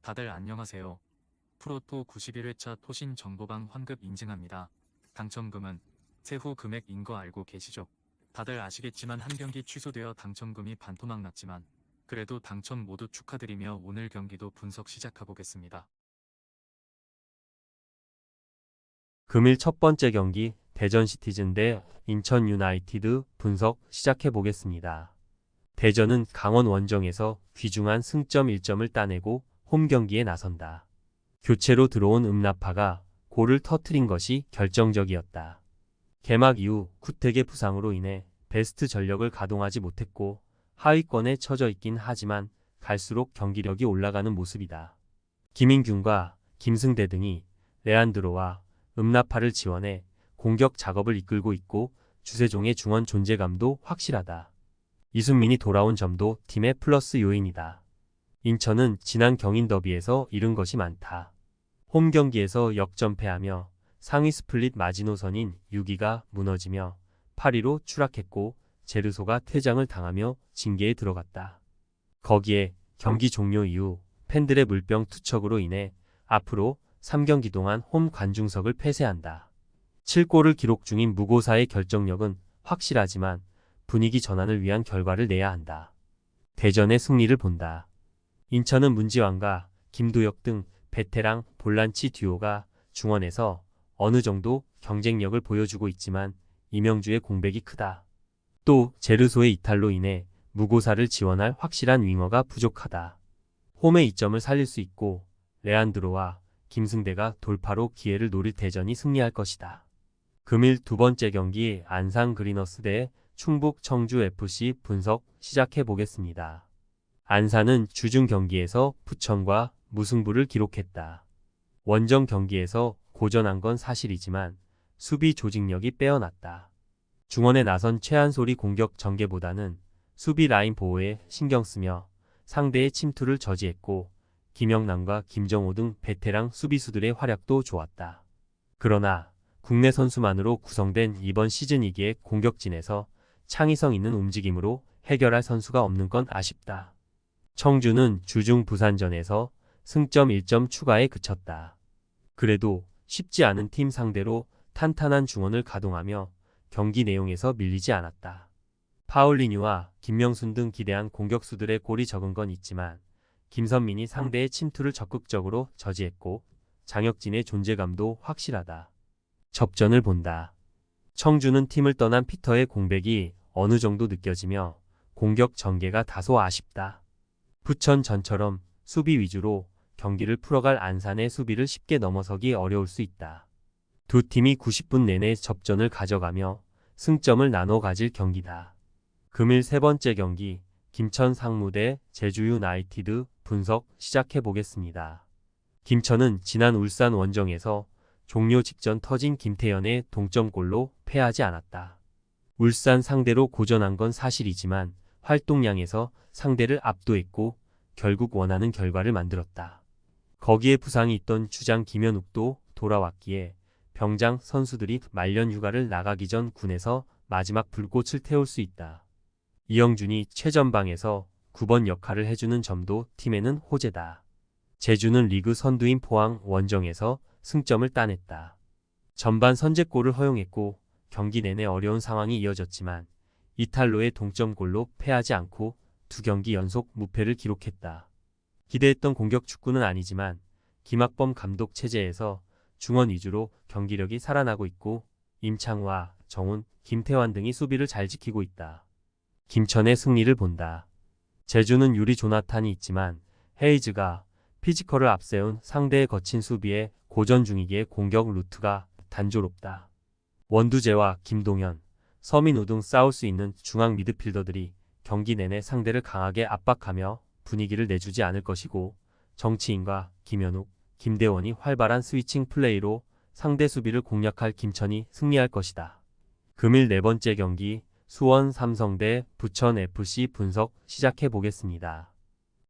다들 안녕하세요. 프로토 91회차 토신 정보방 환급 인증합니다. 당첨금은 세후 금액인 거 알고 계시죠? 다들 아시겠지만 한 경기 취소되어 당첨금이 반토막 났지만 그래도 당첨 모두 축하드리며 오늘 경기도 분석 시작해보겠습니다. 금일 첫 번째 경기 대전 시티즌 대 인천 유나이티드 분석 시작해 보겠습니다. 대전은 강원 원정에서 귀중한 승점 1점을 따내고 홈 경기에 나선다. 교체로 들어온 음나파가 골을 터트린 것이 결정적이었다. 개막 이후 쿠텍의 부상으로 인해 베스트 전력을 가동하지 못했고 하위권에 처져 있긴 하지만 갈수록 경기력이 올라가는 모습이다. 김인균과 김승대 등이 레안드로와 음나파를 지원해 공격 작업을 이끌고 있고 주세종의 중원 존재감도 확실하다. 이순민이 돌아온 점도 팀의 플러스 요인이다. 인천은 지난 경인 더비에서 잃은 것이 많다. 홈 경기에서 역전패하며 상위 스플릿 마지노선인 6위가 무너지며 8위로 추락했고 제르소가 퇴장을 당하며 징계에 들어갔다. 거기에 경기 종료 이후 팬들의 물병 투척으로 인해 앞으로 3경기 동안 홈 관중석을 폐쇄한다. 7골을 기록 중인 무고사의 결정력은 확실하지만 분위기 전환을 위한 결과를 내야 한다. 대전의 승리를 본다. 인천은 문지환과 김도혁 등 베테랑 볼란치 듀오가 중원에서 어느 정도 경쟁력을 보여주고 있지만 이명주의 공백이 크다. 또 제르소의 이탈로 인해 무고사를 지원할 확실한 윙어가 부족하다. 홈의 이점을 살릴 수 있고 레안드로와 김승대가 돌파로 기회를 노릴 대전이 승리할 것이다. 금일 두 번째 경기 안산 그리너스 대 충북 청주FC 분석 시작해 보겠습니다. 안산은 주중 경기에서 부천과 무승부를 기록했다. 원정 경기에서 고전한 건 사실이지만 수비 조직력이 빼어났다. 중원에 나선 최한솔이 공격 전개보다는 수비 라인 보호에 신경 쓰며 상대의 침투를 저지했고 김영남과 김정호 등 베테랑 수비수들의 활약도 좋았다. 그러나 국내 선수만으로 구성된 이번 시즌 2기의 공격진에서 창의성 있는 움직임으로 해결할 선수가 없는 건 아쉽다. 청주는 주중 부산전에서 승점 1점 추가에 그쳤다. 그래도 쉽지 않은 팀 상대로 탄탄한 중원을 가동하며 경기 내용에서 밀리지 않았다. 파울리뉴와 김명순 등 기대한 공격수들의 골이 적은 건 있지만 김선민이 상대의 침투를 적극적으로 저지했고 장혁진의 존재감도 확실하다. 접전을 본다. 청주는 팀을 떠난 피터의 공백이 어느 정도 느껴지며 공격 전개가 다소 아쉽다. 부천전처럼 수비 위주로 경기를 풀어갈 안산의 수비를 쉽게 넘어서기 어려울 수 있다. 두 팀이 90분 내내 접전을 가져가며 승점을 나눠 가질 경기다. 금일 세 번째 경기 김천 상무 대 제주 유나이티드 분석 시작해 보겠습니다. 김천은 지난 울산 원정에서 종료 직전 터진 김태현의 동점골로 패하지 않았다. 울산 상대로 고전한 건 사실이지만 활동량에서 상대를 압도했고 결국 원하는 결과를 만들었다. 거기에 부상이 있던 주장 김현욱도 돌아왔기에 병장 선수들이 말년 휴가를 나가기 전 군에서 마지막 불꽃을 태울 수 있다. 이영준이 최전방에서 9번 역할을 해주는 점도 팀에는 호재다. 제주는 리그 선두인 포항 원정에서 승점을 따냈다. 전반 선제골을 허용했고 경기 내내 어려운 상황이 이어졌지만 이탈로의 동점골로 패하지 않고 두 경기 연속 무패를 기록했다. 기대했던 공격 축구는 아니지만 김학범 감독 체제에서 중원 위주로 경기력이 살아나고 있고 임창우와 정훈, 김태환 등이 수비를 잘 지키고 있다. 김천의 승리를 본다. 제주는 유리 조나탄이 있지만 헤이즈가 피지컬을 앞세운 상대의 거친 수비에 고전 중이기에 공격 루트가 단조롭다. 원두재와 김동현, 서민우 등 싸울 수 있는 중앙 미드필더들이 경기 내내 상대를 강하게 압박하며 분위기를 내주지 않을 것이고 정치인과 김현욱, 김대원이 활발한 스위칭 플레이로 상대 수비를 공략할 김천이 승리할 것이다. 금일 네 번째 경기 수원 삼성 대 부천FC 분석 시작해 보겠습니다.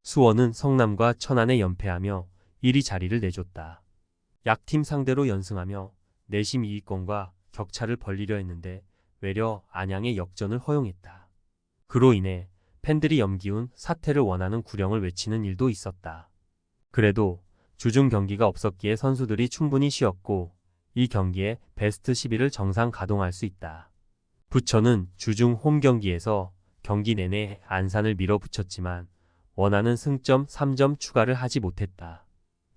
수원은 성남과 천안에 연패하며 1위 자리를 내줬다. 약팀 상대로 연승하며 내심 2위권과 격차를 벌리려 했는데 외려 안양의 역전을 허용했다. 그로 인해 팬들이 염기훈 사퇴를 원하는 구령을 외치는 일도 있었다. 그래도 주중 경기가 없었기에 선수들이 충분히 쉬었고 이 경기에 베스트 11을 정상 가동할 수 있다. 부천은 주중 홈 경기에서 경기 내내 안산을 밀어붙였지만 원하는 승점 3점 추가를 하지 못했다.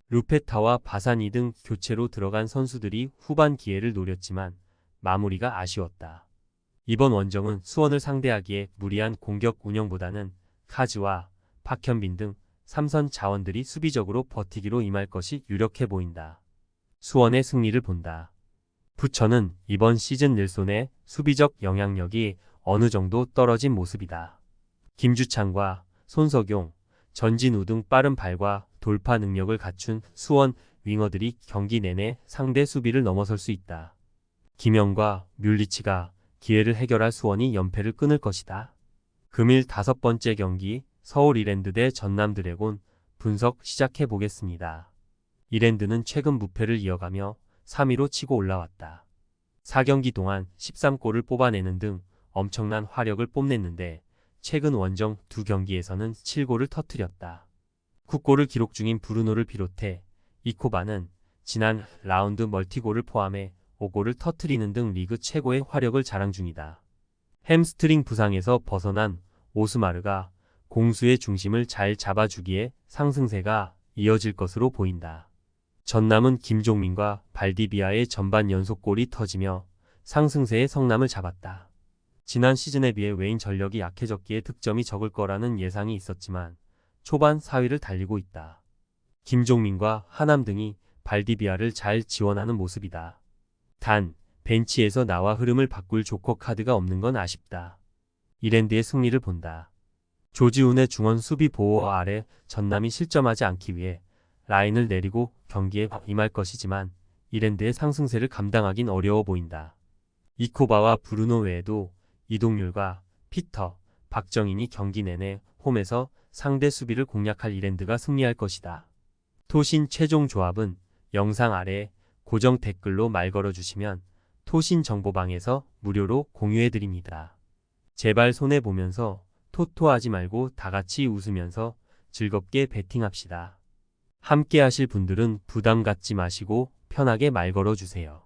루페타와 바사니 등 교체로 들어간 선수들이 후반 기회를 노렸지만 마무리가 아쉬웠다. 이번 원정은 수원을 상대하기에 무리한 공격 운영보다는 카즈와 박현빈 등 3선 자원들이 수비적으로 버티기로 임할 것이 유력해 보인다. 수원의 승리를 본다. 부천은 이번 시즌 닐손의 수비적 영향력이 어느 정도 떨어진 모습이다. 김주창과 손석용, 전진우 등 빠른 발과 돌파 능력을 갖춘 수원 윙어들이 경기 내내 상대 수비를 넘어설 수 있다. 김영과 뮬리치가 기회를 해결할 수원이 연패를 끊을 것이다. 금일 5번째 경기 서울 이랜드 대 전남 드래곤 분석 시작해 보겠습니다. 이랜드는 최근 무패를 이어가며 3위로 치고 올라왔다. 4경기 동안 13골을 뽑아내는 등 엄청난 화력을 뽐냈는데 최근 원정 2경기에서는 7골을 터뜨렸다. 9골을 기록 중인 브루노를 비롯해 이코바는 지난 라운드 멀티골을 포함해 5골을 터뜨리는 등 리그 최고의 화력을 자랑 중이다. 햄스트링 부상에서 벗어난 오스마르가 공수의 중심을 잘 잡아주기에 상승세가 이어질 것으로 보인다. 전남은 김종민과 발디비아의 전반 연속골이 터지며 상승세의 성남을 잡았다. 지난 시즌에 비해 외인 전력이 약해졌기에 득점이 적을 거라는 예상이 있었지만 초반 4위를 달리고 있다. 김종민과 하남 등이 발디비아를 잘 지원하는 모습이다. 단, 벤치에서 나와 흐름을 바꿀 조커 카드가 없는 건 아쉽다. 이랜드의 승리를 본다. 조지훈의 중원 수비 보호 아래 전남이 실점하지 않기 위해 라인을 내리고 경기에 임할 것이지만 이랜드의 상승세를 감당하긴 어려워 보인다. 이코바와 브루노 외에도 이동률과 피터, 박정인이 경기 내내 홈에서 상대 수비를 공략할 이랜드가 승리할 것이다. 토신 최종 조합은 영상 아래 고정 댓글로 말 걸어주시면 토신 정보방에서 무료로 공유해드립니다. 제발 손해보면서 토토하지 말고 다같이 웃으면서 즐겁게 베팅합시다. 함께 하실 분들은 부담 갖지 마시고 편하게 말 걸어주세요.